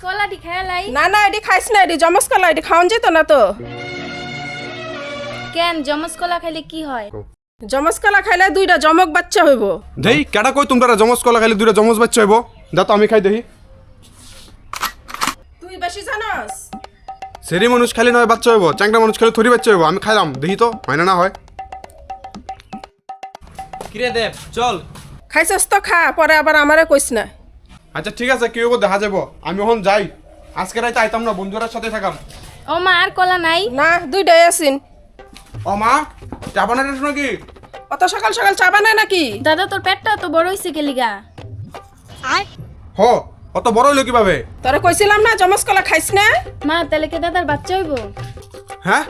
কলাটি খেলাই না না এটি খাইছ না, এটি জমস কলা, এটি খাওয়ান যেত না তো। কেন জমস কলা খাইলে কি হয়? জমস কলা খাইলে দুইটা জমক বাচ্চা হইব। দেই কেডা কই তোমরা জমজ কলা খাইলে দুইটা জমজ বাচ্চা হইব? যা তো আমি খাই দেখি। তুই বেশি জানস? সেরি মানুষ খাইলে নয় বাচ্চা হইব, চ্যাংটা মানুষ খাইলে থরি বাচ্চা হইব। আমি খাইলাম দেখি তো হয় না হয়। কিরে দেব চল। খাইছস তো খা, পরে আবার আমারে কইস না। আচ্ছা ঠিক আছে, কি হইব দেখা যাব। আমি এখন যাই, আজকে রাইতে আইতাম না, বন্ধুরা সাথে থাকাম। ও মা আর কলা নাই? না দুইটাই আছিন। ও মা চা বানাইছ নাকি? অত সকাল সকাল চা বানায় নাকি? দাদা তোর পেটটা তো বড় হইছে কে লিগা? হ অত বড় হইলো কিভাবে? তোরে কইছিলাম না জমস কলা খাইছ না। মা তাহলে কি দাদার বাচ্চা হইব? হ্যাঁ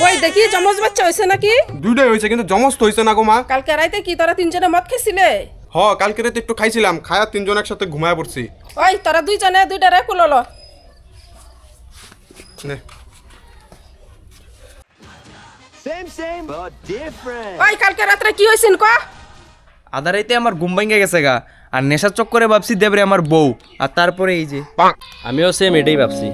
কই দেখি জমজ বাচ্চা হইছে নাকি? দুইটাই হয়েছে, কিন্তু জমজ তো হইছে না গো মা। কালকে রাইতে কি তোরা তিনজনে মদ খাইছিলে? হ কালকে রাতে একটু খাইছিলাম, খায়া তিনজন একসাথে ঘুমায় পড়ছি। ওই তোরা দুইজনে দুইটারে কুলল। নে Same, but different. ওই কালকে রাত্রে কি হইছিন ক? আধা রাইতে আমার ঘুম ভাঙে গেছে গা, আর নেশার চক্করে ভাবছি দেবরে আমার বউ, আর তারপরে এই যে আমিও সেম এটাই ভাবছি।